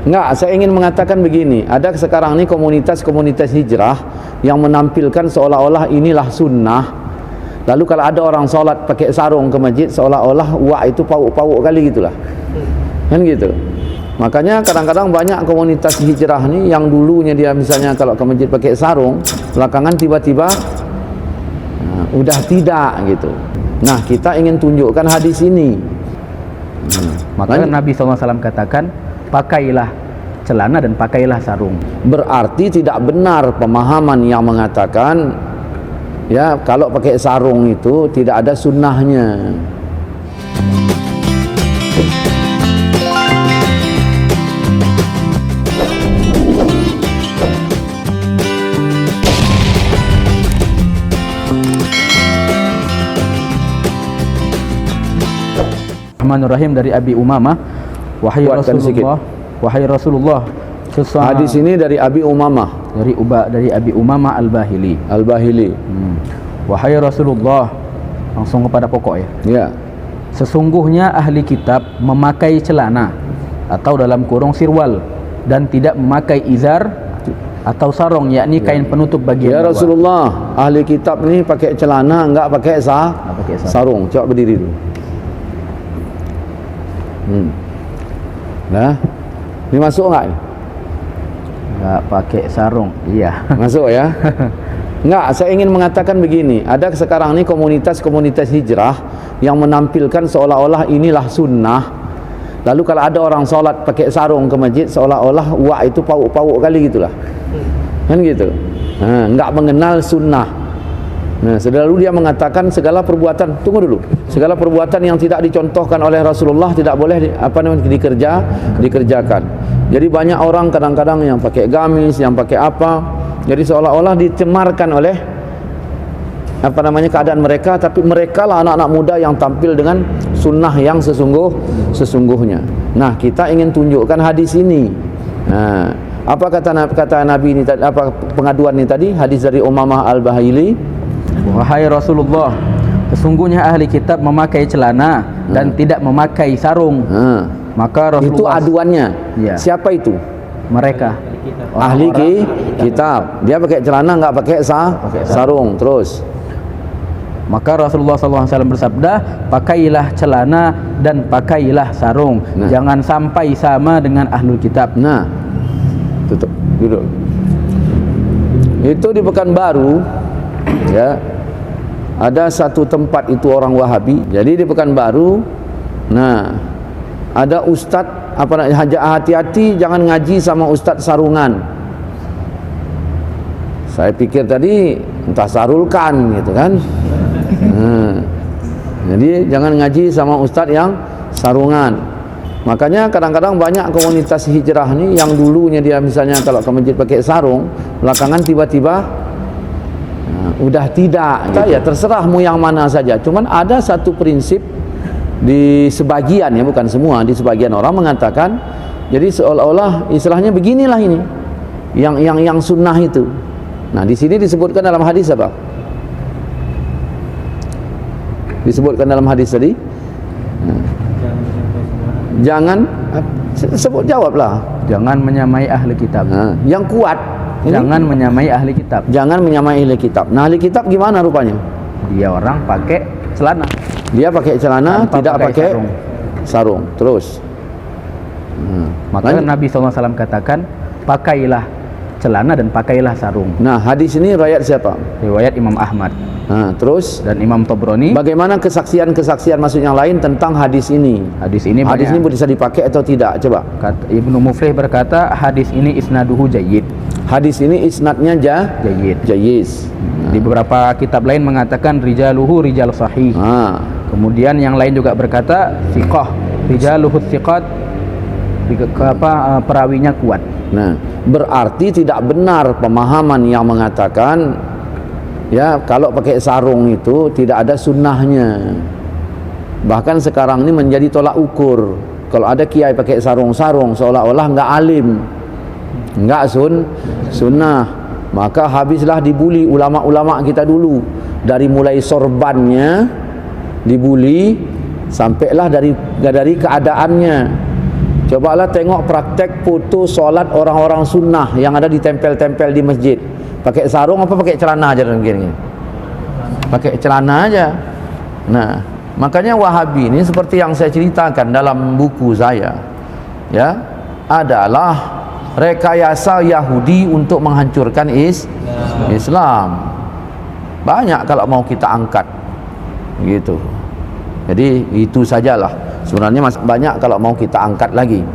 Enggak, saya ingin mengatakan begini, ada sekarang ini komunitas-komunitas hijrah yang menampilkan seolah-olah inilah sunnah. Lalu kalau ada orang sholat pakai sarung ke masjid, seolah-olah wah itu pauk-pauk kali gitulah. Kan gitu. Makanya kadang-kadang banyak komunitas hijrah nih yang dulunya dia misalnya kalau ke masjid pakai sarung, belakangan tiba-tiba udah tidak gitu. Nah, kita ingin tunjukkan hadis ini. Maka Nabi SAW katakan, pakailah celana dan pakailah sarung. Berarti tidak benar pemahaman yang mengatakan ya kalau pakai sarung itu tidak ada sunnahnya. Rahim dari Abi Umamah, wahai Rasulullah, hadis ini dari Abi Umamah, dari Abi Umamah Al-Bahili. Wahai Rasulullah, langsung kepada pokok ya. Ya. Sesungguhnya ahli kitab memakai celana atau dalam kurung sirwal dan tidak memakai izar atau sarong, yakni kain penutup bagian bawah. Rasulullah, ahli kitab ini pakai celana enggak pakai sarung. Coba berdiri dulu. Nah, ini masuk enggak ini? Enggak pakai sarung. Iya. Masuk ya? Enggak, saya ingin mengatakan begini, ada sekarang ini komunitas-komunitas hijrah yang menampilkan seolah-olah inilah sunnah. Lalu kalau ada orang sholat pakai sarung ke masjid, seolah-olah wah itu pauk-pauk kali gitulah. Kan gitu. Enggak mengenal sunnah. Nah, selalu dia mengatakan segala perbuatan, tunggu dulu, segala perbuatan yang tidak dicontohkan oleh Rasulullah tidak boleh dikerjakan. Jadi banyak orang kadang-kadang yang pakai gamis, yang pakai apa, jadi seolah-olah dicemarkan oleh keadaan mereka, tapi mereka lah anak-anak muda yang tampil dengan sunnah yang sesungguhnya. Nah, kita ingin tunjukkan hadis ini. Nah, apa kata Nabi ini tadi, apa pengaduan ini tadi, hadis dari Umamah Al-Bahili. Wahai Rasulullah, sesungguhnya ahli kitab memakai celana dan tidak memakai sarung. Maka Rasulullah, itu aduannya. Ya. Siapa itu? Mereka. Ahli kitab. Dia pakai celana enggak pakai sarung. Terus. Maka Rasulullah SAW bersabda, pakailah celana dan pakailah sarung. Jangan sampai sama dengan ahlul kitab. Nah, tutup duduk. Itu di Pekanbaru, ya. Ada satu tempat itu orang Wahabi. Jadi di Pekanbaru, nah, ada ustadz hati-hati jangan ngaji sama ustadz sarungan. Saya pikir tadi entah sarulkan gitu kan. Jadi jangan ngaji sama ustadz yang sarungan. Makanya kadang-kadang banyak komunitas hijrah nih yang dulunya dia misalnya kalau ke masjid pakai sarung, belakangan tiba-tiba udah tidak gitu. Ya terserah mau yang mana saja. Cuman ada satu prinsip di sebagian, ya bukan semua, di sebagian orang mengatakan jadi seolah-olah istilahnya beginilah ini yang sunnah itu. Nah, di sini disebutkan dalam hadis apa? Disebutkan dalam hadis tadi. Jangan jawablah. Jangan menyamai ahli kitab. Yang kuat. Jangan menyamai ahli kitab. Jangan menyamai ahli kitab. Nah, ahli kitab gimana rupanya? Dia orang pakai celana. Dia pakai celana, tidak pakai sarung. Terus. Maka Nabi SAW katakan, pakailah celana dan pakailah sarung. Nah, hadis ini riwayat siapa? Riwayat Imam Ahmad. Terus dan Imam Tabrani. Bagaimana kesaksian maksud yang lain tentang hadis ini? Hadis ini bisa dipakai atau tidak? Coba. Ibnu Muflih berkata, hadis ini isnaduhu jayyid. Hadis ini isnadnya jayyid. Di beberapa kitab lain mengatakan rijaluhu rijal sahih. Kemudian yang lain juga berkata thiqah, rijaluhu thiqat, perawinya kuat. Nah, berarti tidak benar pemahaman yang mengatakan ya kalau pakai sarung itu tidak ada sunnahnya. Bahkan sekarang ini menjadi tolak ukur. Kalau ada kiai pakai sarung-sarung seolah-olah enggak alim, enggak sunnah, maka habislah dibuli ulama-ulama kita dulu. Dari mulai sorbannya dibuli sampailah dari keadaannya. Cobalah tengok praktek foto solat orang-orang sunnah yang ada di tempel-tempel di masjid. Pakai sarung apa pakai celana aja gini. Pakai celana aja. Nah, makanya Wahabi ini seperti yang saya ceritakan dalam buku saya, ya, adalah rekayasa Yahudi untuk menghancurkan Islam. Banyak kalau mau kita angkat, gitu. Jadi itu sajalah. Sebenarnya masih banyak kalau mau kita angkat lagi.